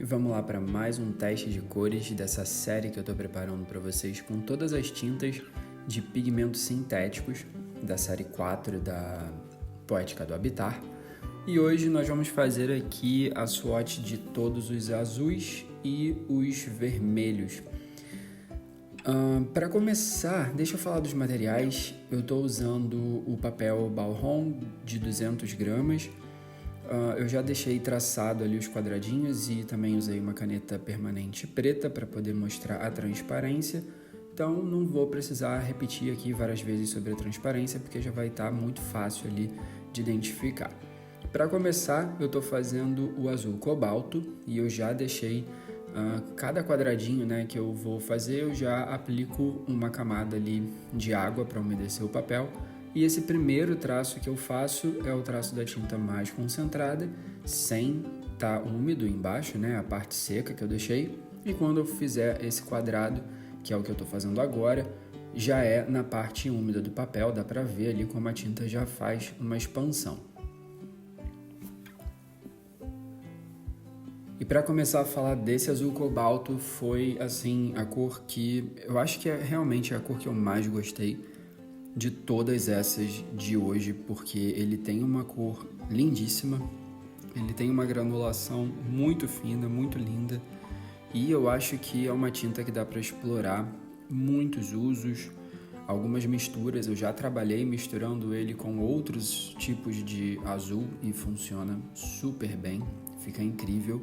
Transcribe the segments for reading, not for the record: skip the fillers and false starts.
Vamos lá para mais um teste de cores dessa série que eu estou preparando para vocês com todas as tintas de pigmentos sintéticos da série 4 da Poética do Habitar. E hoje nós vamos fazer aqui a swatch de todos os azuis e os vermelhos. Para começar, deixa eu falar dos materiais. Eu estou usando o papel Balron de 200 gramas. Eu já deixei traçado ali os quadradinhos e também usei uma caneta permanente preta para poder mostrar a transparência. Então não vou precisar repetir aqui várias vezes sobre a transparência, porque já vai estar muito fácil ali de identificar. Para começar, eu estou fazendo o azul cobalto e eu já deixei cada quadradinho, que eu vou fazer, eu já aplico uma camada ali de água para umedecer o papel. E esse primeiro traço que eu faço é o traço da tinta mais concentrada, sem estar úmido embaixo, a parte seca que eu deixei. E quando eu fizer esse quadrado, que é o que eu estou fazendo agora, já é na parte úmida do papel, dá para ver ali como a tinta já faz uma expansão. E para começar a falar desse azul cobalto, foi assim a cor que eu acho que é realmente a cor que eu mais gostei de todas essas de hoje, porque ele tem uma cor lindíssima, ele tem uma granulação muito fina, muito linda, e eu acho que é uma tinta que dá para explorar muitos usos, algumas misturas. Eu já trabalhei misturando ele com outros tipos de azul e funciona super bem, fica incrível.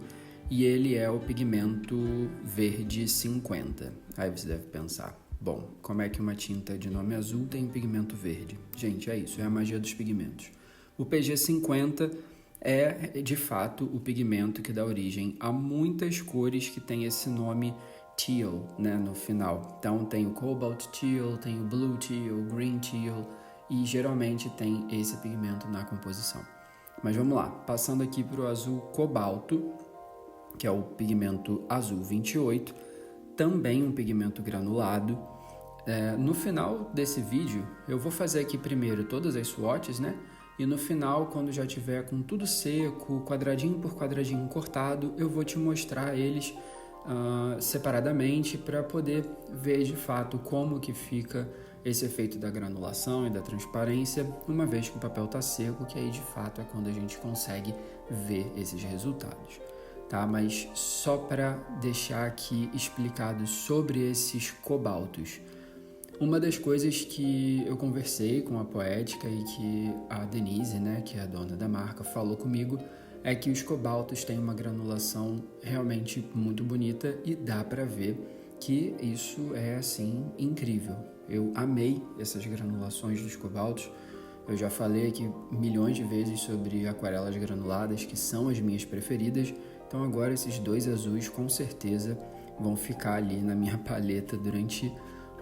E ele é o pigmento verde 50. Aí você deve pensar, bom, como é que uma tinta de nome azul tem um pigmento verde? Gente, é isso, é a magia dos pigmentos. O PG50 é, de fato, o pigmento que dá origem a muitas cores que tem esse nome teal, no final. Então tem o cobalt teal, tem o blue teal, green teal e geralmente tem esse pigmento na composição. Mas vamos lá, passando aqui para o azul cobalto, que é o pigmento azul 28, também um pigmento granulado. No final desse vídeo, eu vou fazer aqui primeiro todas as swatches, e no final, quando já tiver com tudo seco, quadradinho por quadradinho cortado, eu vou te mostrar eles separadamente para poder ver de fato como que fica esse efeito da granulação e da transparência, uma vez que o papel está seco, que aí de fato é quando a gente consegue ver esses resultados. Mas só para deixar aqui explicado sobre esses cobaltos. Uma das coisas que eu conversei com a Poética e que a Denise, que é a dona da marca, falou comigo, é que os cobaltos têm uma granulação realmente muito bonita e dá para ver que isso é assim incrível. Eu amei essas granulações dos cobaltos. Eu já falei aqui milhões de vezes sobre aquarelas granuladas, que são as minhas preferidas. Então agora esses dois azuis com certeza vão ficar ali na minha paleta durante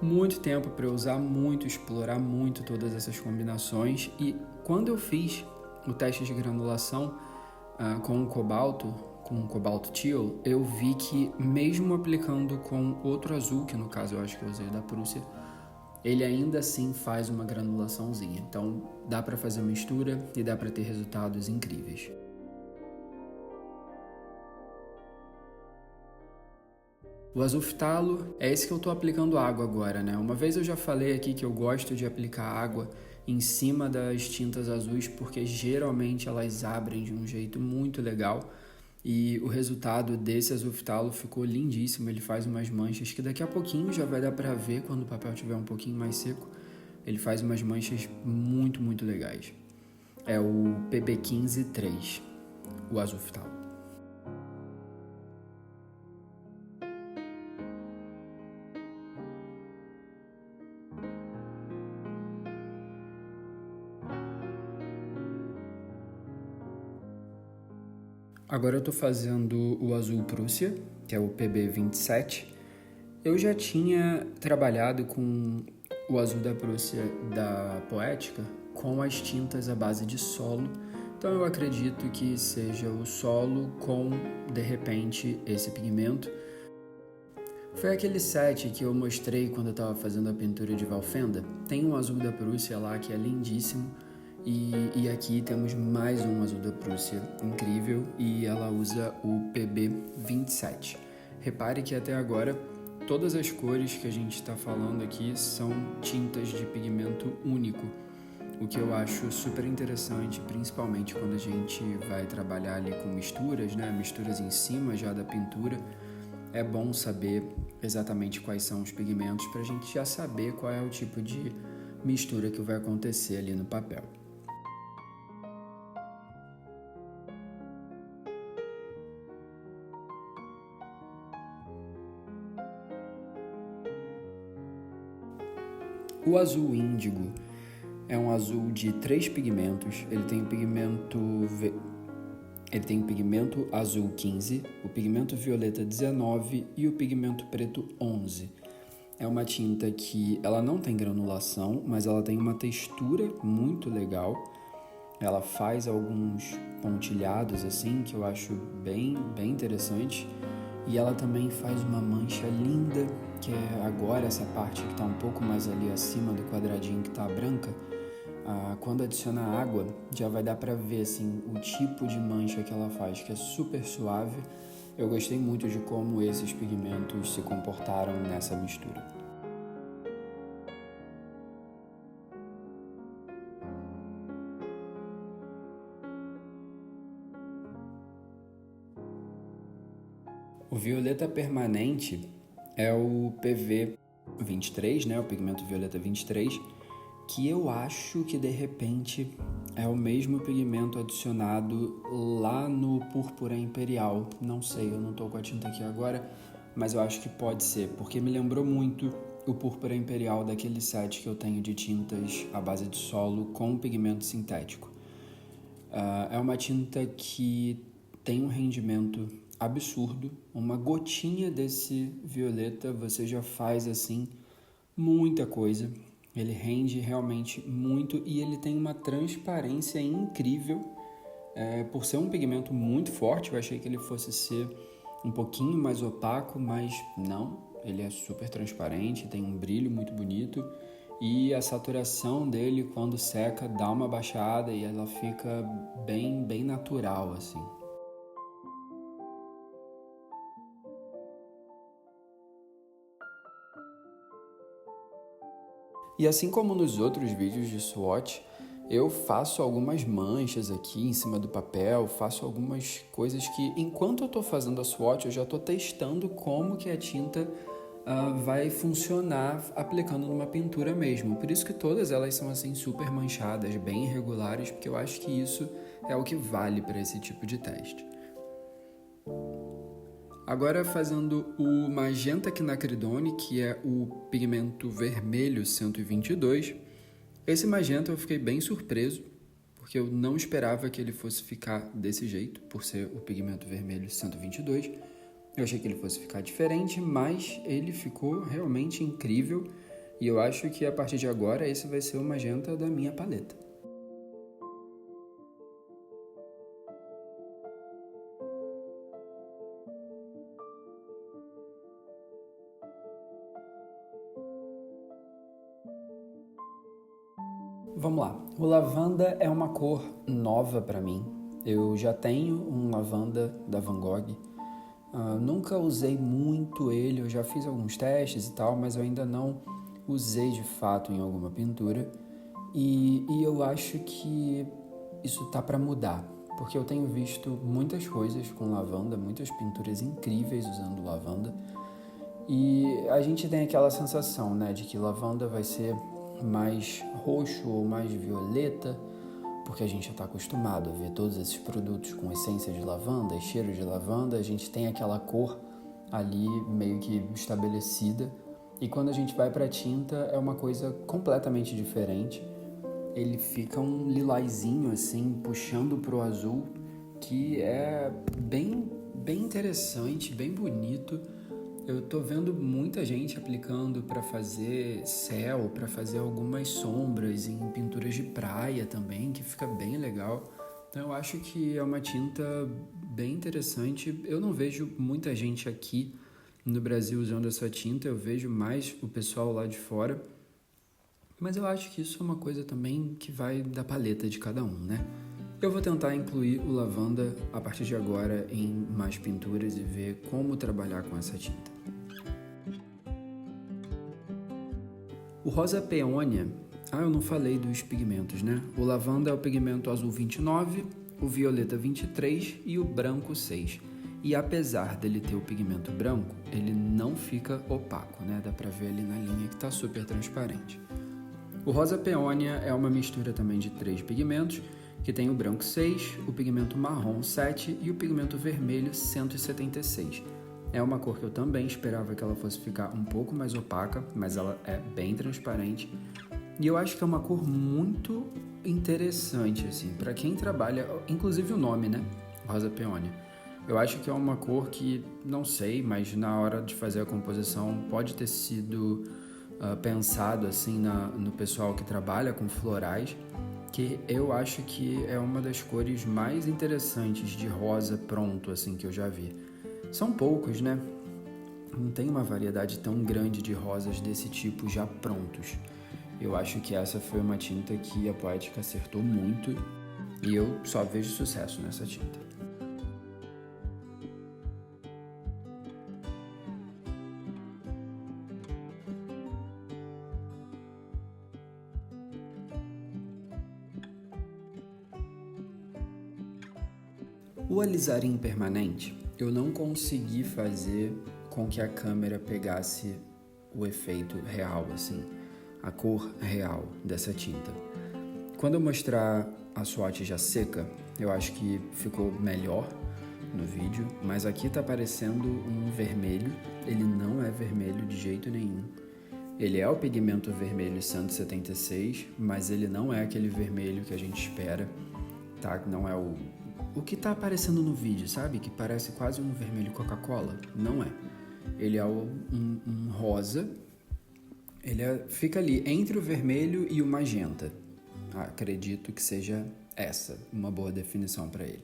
muito tempo para eu usar muito, explorar muito todas essas combinações. E quando eu fiz o teste de granulação com o cobalto teal, eu vi que mesmo aplicando com outro azul, que no caso eu acho que eu usei da Prússia, ele ainda assim faz uma granulaçãozinha. Então dá para fazer mistura e dá para ter resultados incríveis. O azul ftalo é esse que eu estou aplicando água agora, Uma vez eu já falei aqui que eu gosto de aplicar água em cima das tintas azuis porque geralmente elas abrem de um jeito muito legal e o resultado desse azul ftalo ficou lindíssimo. Ele faz umas manchas que daqui a pouquinho já vai dar para ver quando o papel estiver um pouquinho mais seco. Ele faz umas manchas muito, muito legais. É o PB15-3, o azul ftalo. Agora eu estou fazendo o azul Prússia, que é o PB27. Eu já tinha trabalhado com o azul da Prússia da Poética com as tintas à base de solo. Então eu acredito que seja o solo com, de repente, esse pigmento. Foi aquele set que eu mostrei quando eu estava fazendo a pintura de Valfenda. Tem um azul da Prússia lá que é lindíssimo. E aqui temos mais um azul da Prússia incrível e ela usa o PB27. Repare que até agora todas as cores que a gente está falando aqui são tintas de pigmento único, o que eu acho super interessante, principalmente quando a gente vai trabalhar ali com misturas, né? Misturas em cima já da pintura. É bom saber exatamente quais são os pigmentos para a gente já saber qual é o tipo de mistura que vai acontecer ali no papel. O azul índigo é um azul de 3 pigmentos. Ele tem o pigmento azul 15, o pigmento violeta 19 e o pigmento preto 11. É uma tinta que ela não tem granulação, mas ela tem uma textura muito legal. Ela faz alguns pontilhados assim, que eu acho bem interessante. E ela também faz uma mancha linda, que é agora essa parte que está um pouco mais ali acima do quadradinho que está branca. Quando adiciona água, já vai dar para ver assim, o tipo de mancha que ela faz, que é super suave. Eu gostei muito de como esses pigmentos se comportaram nessa mistura. O violeta permanente é o PV23, né? O pigmento violeta 23, que eu acho que de repente é o mesmo pigmento adicionado lá no Púrpura Imperial. Não sei, eu não tô com a tinta aqui agora, mas eu acho que pode ser, porque me lembrou muito o Púrpura Imperial daquele set que eu tenho de tintas à base de solo com pigmento sintético. É uma tinta que tem um rendimento absurdo. Uma gotinha desse violeta você já faz assim muita coisa. Ele rende realmente muito e ele tem uma transparência incrível. Por ser um pigmento muito forte, eu achei que ele fosse ser um pouquinho mais opaco, mas não. Ele é super transparente, tem um brilho muito bonito e a saturação dele, quando seca, dá uma baixada e ela fica bem natural, assim. E assim como nos outros vídeos de swatch, eu faço algumas manchas aqui em cima do papel, faço algumas coisas que, enquanto eu estou fazendo a swatch, eu já estou testando como que a tinta vai funcionar aplicando numa pintura mesmo. Por isso que todas elas são assim super manchadas, bem irregulares, porque eu acho que isso é o que vale para esse tipo de teste. Agora fazendo o magenta quinacridone, que é o pigmento vermelho 122. Esse magenta eu fiquei bem surpreso, porque eu não esperava que ele fosse ficar desse jeito, por ser o pigmento vermelho 122. Eu achei que ele fosse ficar diferente, mas ele ficou realmente incrível e eu acho que a partir de agora esse vai ser o magenta da minha paleta. Vamos lá. O lavanda é uma cor nova para mim. Eu já tenho um lavanda da Van Gogh. Nunca usei muito ele, eu já fiz alguns testes e tal, mas eu ainda não usei de fato em alguma pintura. E eu acho que isso tá para mudar, porque eu tenho visto muitas coisas com lavanda, muitas pinturas incríveis usando lavanda. E a gente tem aquela sensação, né, de que lavanda vai ser mais roxo ou mais violeta, porque a gente já está acostumado a ver todos esses produtos com essência de lavanda e cheiro de lavanda, a gente tem aquela cor ali meio que estabelecida. E quando a gente vai para a tinta é uma coisa completamente diferente. Ele fica um lilazinho assim, puxando pro azul, que é bem interessante, bem bonito. Eu tô vendo muita gente aplicando para fazer céu, para fazer algumas sombras em pinturas de praia também, que fica bem legal. Então eu acho que é uma tinta bem interessante. Eu não vejo muita gente aqui no Brasil usando essa tinta, eu vejo mais o pessoal lá de fora. Mas eu acho que isso é uma coisa também que vai da paleta de cada um, né? Eu vou tentar incluir o lavanda a partir de agora em mais pinturas e ver como trabalhar com essa tinta. O rosa peônia, eu não falei dos pigmentos, né? O lavanda é o pigmento azul 29, o violeta 23 e o branco 6. E apesar dele ter o pigmento branco, ele não fica opaco, né? Dá pra ver ali na linha que tá super transparente. O rosa peônia é uma mistura também de 3 pigmentos, que tem o branco 6, o pigmento marrom 7 e o pigmento vermelho 176. É uma cor que eu também esperava que ela fosse ficar um pouco mais opaca, mas ela é bem transparente. E eu acho que é uma cor muito interessante, assim, para quem trabalha, inclusive o nome, né? Rosa peônia. Eu acho que é uma cor que, não sei, mas na hora de fazer a composição pode ter sido pensado assim no pessoal que trabalha com florais, que eu acho que é uma das cores mais interessantes de rosa pronto assim que eu já vi. São poucos, né? Não tem uma variedade tão grande de rosas desse tipo já prontos. Eu acho que essa foi uma tinta que a Poética acertou muito e eu só vejo sucesso nessa tinta. O alizarinho permanente, eu não consegui fazer com que a câmera pegasse o efeito real, assim, a cor real dessa tinta. Quando eu mostrar a swatch já seca, eu acho que ficou melhor no vídeo, mas aqui tá parecendo um vermelho, ele não é vermelho de jeito nenhum. Ele é o pigmento vermelho 176, mas ele não é aquele vermelho que a gente espera, tá? Não é o que tá aparecendo no vídeo, sabe? Que parece quase um vermelho Coca-Cola. Não é. Ele é um rosa. Fica ali entre o vermelho e o magenta. Acredito que seja essa uma boa definição para ele.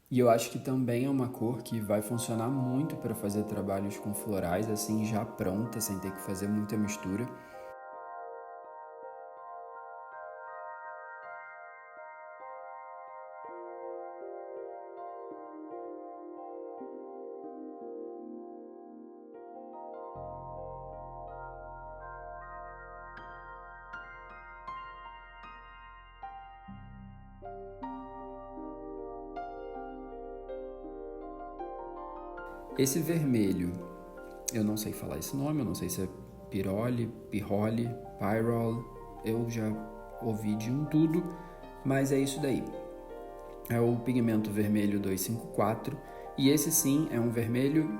E eu acho que também é uma cor que vai funcionar muito para fazer trabalhos com florais, assim, já pronta, sem ter que fazer muita mistura. Esse vermelho, eu não sei falar esse nome, eu não sei se é piroli, pyrrole, eu já ouvi de um tudo, mas é isso daí. É o pigmento vermelho 254 e esse sim é um vermelho,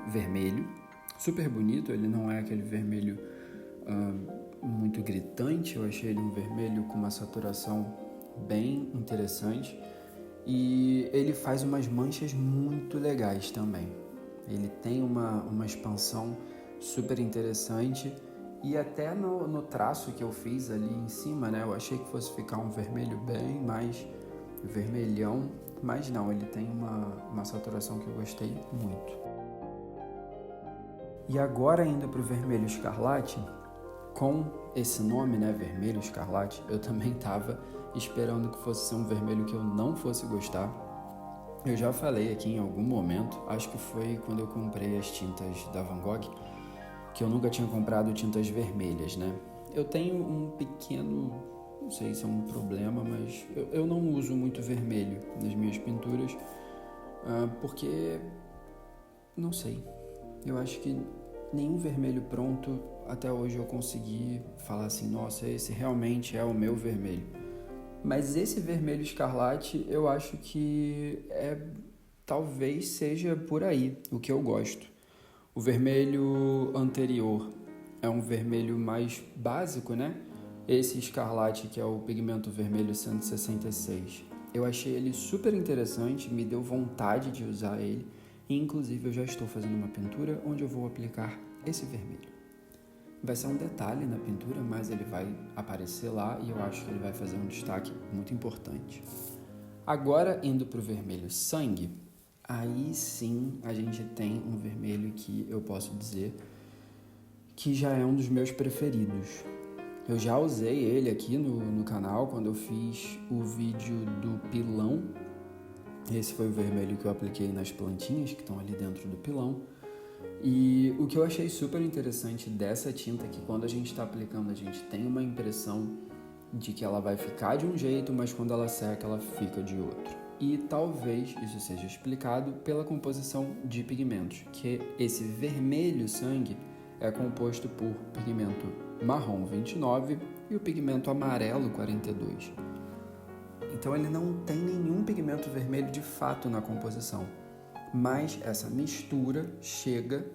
super bonito, ele não é aquele vermelho muito gritante, eu achei ele um vermelho com uma saturação bem interessante e ele faz umas manchas muito legais também. Ele tem uma expansão super interessante e até no traço que eu fiz ali em cima, né? Eu achei que fosse ficar um vermelho bem mais vermelhão, mas não, ele tem uma saturação que eu gostei muito. E agora indo para o vermelho escarlate, com esse nome, né, vermelho escarlate, eu também estava esperando que fosse ser um vermelho que eu não fosse gostar. Eu já falei aqui em algum momento, acho que foi quando eu comprei as tintas da Van Gogh, que eu nunca tinha comprado tintas vermelhas, né? Eu tenho um pequeno, não sei se é um problema, mas eu não uso muito vermelho nas minhas pinturas, porque, não sei, eu acho que nenhum vermelho pronto até hoje eu consegui falar assim, nossa, esse realmente é o meu vermelho. Mas esse vermelho escarlate eu acho que talvez seja por aí o que eu gosto. O vermelho anterior é um vermelho mais básico, né? Esse escarlate, que é o pigmento vermelho 166, eu achei ele super interessante, me deu vontade de usar ele. E inclusive eu já estou fazendo uma pintura onde eu vou aplicar esse vermelho. Vai ser um detalhe na pintura, mas ele vai aparecer lá e eu acho que ele vai fazer um destaque muito importante. Agora, indo para o vermelho sangue, aí sim a gente tem um vermelho que eu posso dizer que já é um dos meus preferidos. Eu já usei ele aqui no canal quando eu fiz o vídeo do pilão. Esse foi o vermelho que eu apliquei nas plantinhas que estão ali dentro do pilão. E o que eu achei super interessante dessa tinta é que quando a gente está aplicando, a gente tem uma impressão de que ela vai ficar de um jeito, mas quando ela seca, ela fica de outro. E talvez isso seja explicado pela composição de pigmentos, que esse vermelho sangue é composto por pigmento marrom 29 e o pigmento amarelo 42. Então ele não tem nenhum pigmento vermelho de fato na composição, mas essa mistura chega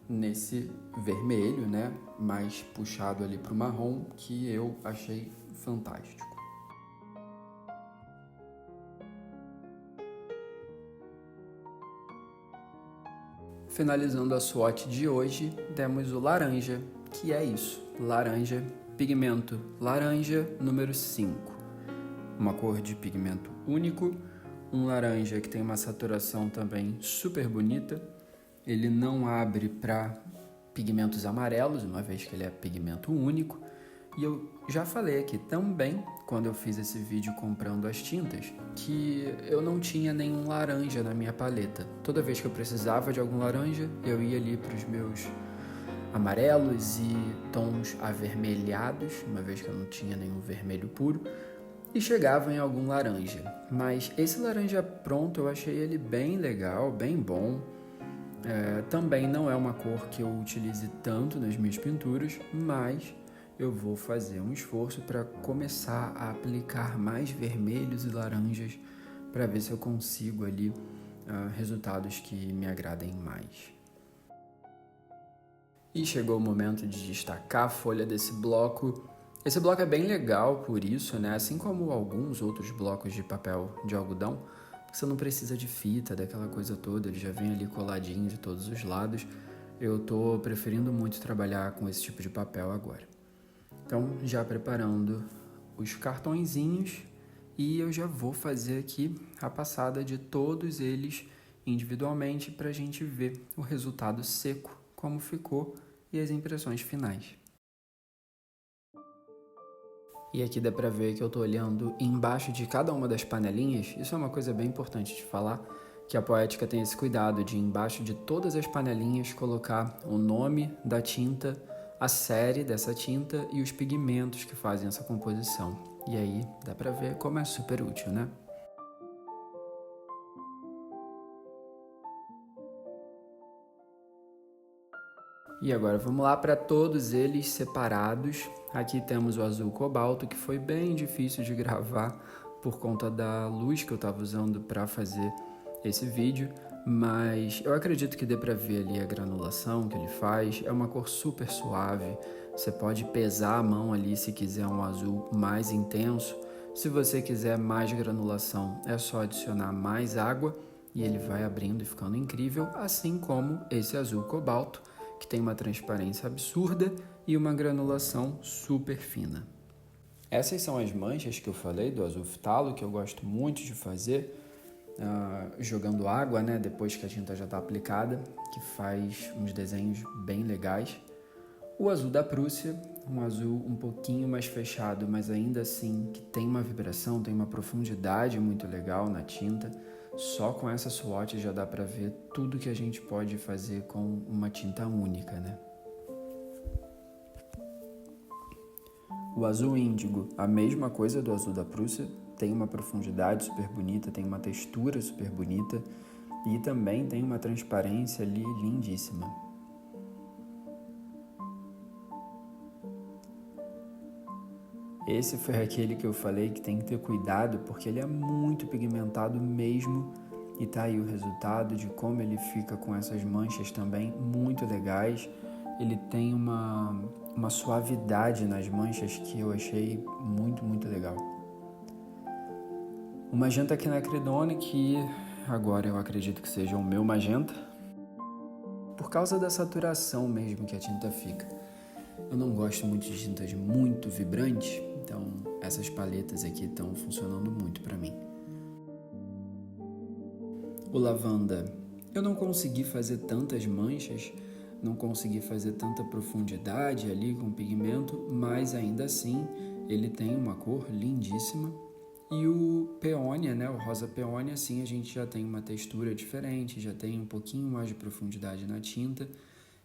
nesse vermelho, né, mais puxado ali para o marrom, que eu achei fantástico. Finalizando a swatch de hoje, demos o laranja, que é isso, laranja, pigmento laranja número 5. Uma cor de pigmento único, um laranja que tem uma saturação também super bonita. Ele não abre para pigmentos amarelos, uma vez que ele é pigmento único. E eu já falei aqui também, quando eu fiz esse vídeo comprando as tintas, que eu não tinha nenhum laranja na minha paleta. Toda vez que eu precisava de algum laranja, eu ia ali para os meus amarelos e tons avermelhados, uma vez que eu não tinha nenhum vermelho puro, e chegava em algum laranja. Mas esse laranja pronto eu achei ele bem legal, bem bom. Também não é uma cor que eu utilize tanto nas minhas pinturas, mas eu vou fazer um esforço para começar a aplicar mais vermelhos e laranjas para ver se eu consigo ali resultados que me agradem mais. E chegou o momento de destacar a folha desse bloco. Esse bloco é bem legal por isso, né? Assim como alguns outros blocos de papel de algodão, você não precisa de fita, daquela coisa toda, ele já vem ali coladinho de todos os lados. Eu tô preferindo muito trabalhar com esse tipo de papel agora. Então, já preparando os cartõezinhos e eu já vou fazer aqui a passada de todos eles individualmente para a gente ver o resultado seco, como ficou e as impressões finais. E aqui dá para ver que eu estou olhando embaixo de cada uma das panelinhas. Isso é uma coisa bem importante de falar, que a Poética tem esse cuidado de embaixo de todas as panelinhas colocar o nome da tinta, a série dessa tinta e os pigmentos que fazem essa composição. E aí dá para ver como é super útil, né? E agora vamos lá para todos eles separados. Aqui temos o azul cobalto, que foi bem difícil de gravar por conta da luz que eu estava usando para fazer esse vídeo, mas eu acredito que dê para ver ali a granulação que ele faz. É uma cor super suave, você pode pesar a mão ali se quiser um azul mais intenso. Se você quiser mais granulação, é só adicionar mais água e ele vai abrindo e ficando incrível, assim como esse azul cobalto, que tem uma transparência absurda e uma granulação super fina. Essas são as manchas que eu falei do azul ftalo, que eu gosto muito de fazer, jogando água, né, depois que a tinta já está aplicada, que faz uns desenhos bem legais. O azul da Prússia, um azul um pouquinho mais fechado, mas ainda assim que tem uma vibração, tem uma profundidade muito legal na tinta. Só com essa swatch já dá para ver tudo que a gente pode fazer com uma tinta única, né? O azul índigo, a mesma coisa do azul da Prússia, tem uma profundidade super bonita, tem uma textura super bonita e também tem uma transparência ali lindíssima. Esse foi aquele que eu falei que tem que ter cuidado porque ele é muito pigmentado mesmo e tá aí o resultado de como ele fica com essas manchas também muito legais. Ele tem uma suavidade nas manchas que eu achei muito, muito legal. O magenta quinacridone, que agora eu acredito que seja o meu magenta, por causa da saturação mesmo que a tinta fica. Eu não gosto muito de tintas muito vibrantes, então essas paletas aqui estão funcionando muito para mim. O lavanda, eu não consegui fazer tantas manchas, não consegui fazer tanta profundidade ali com o pigmento, mas ainda assim ele tem uma cor lindíssima. E o peônia, né, o rosa peônia, assim a gente já tem uma textura diferente, já tem um pouquinho mais de profundidade na tinta,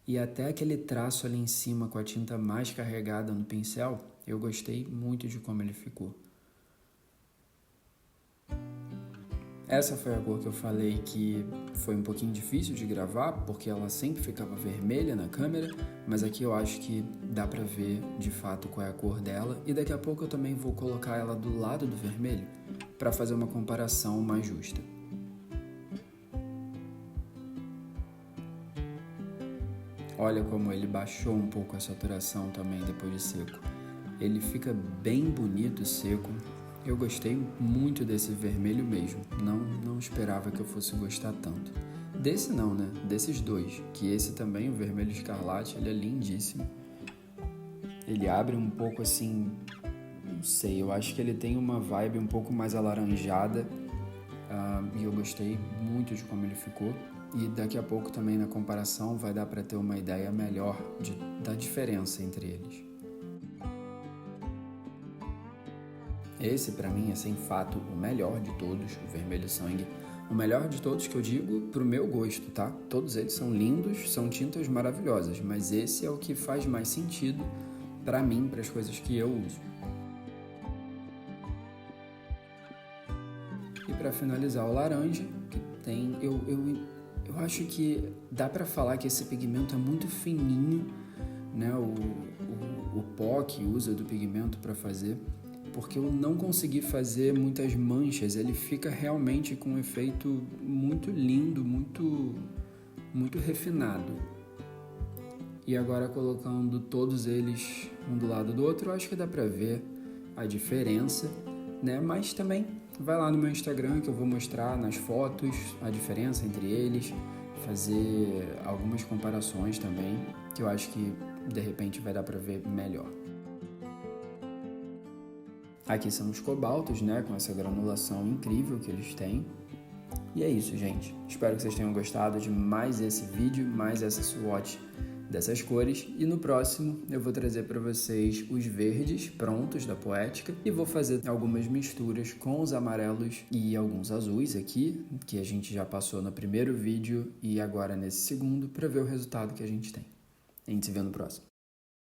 e até aquele traço ali em cima com a tinta mais carregada no pincel, eu gostei muito de como ele ficou. Essa foi a cor que eu falei que foi um pouquinho difícil de gravar, porque ela sempre ficava vermelha na câmera, mas aqui eu acho que dá pra ver de fato qual é a cor dela, e daqui a pouco eu também vou colocar ela do lado do vermelho para fazer uma comparação mais justa. Olha como ele baixou um pouco a saturação também depois de seco. Ele fica bem bonito seco. Eu gostei muito desse vermelho mesmo. Não esperava que eu fosse gostar tanto. Desse não, né? Desses dois. Que esse também, o vermelho escarlate, ele é lindíssimo. Ele abre um pouco assim... Não sei, eu acho que ele tem uma vibe um pouco mais alaranjada. E eu gostei muito de como ele ficou. E daqui a pouco também na comparação vai dar para ter uma ideia melhor da diferença entre eles. Esse para mim é sem fato o melhor de todos, o vermelho sangue. O melhor de todos que eu digo pro meu gosto, tá? Todos eles são lindos, são tintas maravilhosas, mas esse é o que faz mais sentido para mim, para as coisas que eu uso. E para finalizar o laranja, que tem... Eu acho que dá para falar que esse pigmento é muito fininho, né? O pó que usa do pigmento para fazer, porque eu não consegui fazer muitas manchas. Ele fica realmente com um efeito muito lindo, muito refinado. E agora colocando todos eles um do lado do outro, eu acho que dá para ver a diferença, né? Mas também vai lá no meu Instagram que eu vou mostrar nas fotos a diferença entre eles, fazer algumas comparações também, que eu acho que de repente vai dar para ver melhor. Aqui são os cobaltos, né, com essa granulação incrível que eles têm. E é isso, gente. Espero que vocês tenham gostado de mais esse vídeo, mais essa swatch dessas cores, e no próximo eu vou trazer para vocês os verdes prontos da Poética e vou fazer algumas misturas com os amarelos e alguns azuis aqui, que a gente já passou no primeiro vídeo e agora nesse segundo, para ver o resultado que a gente tem. A gente se vê no próximo.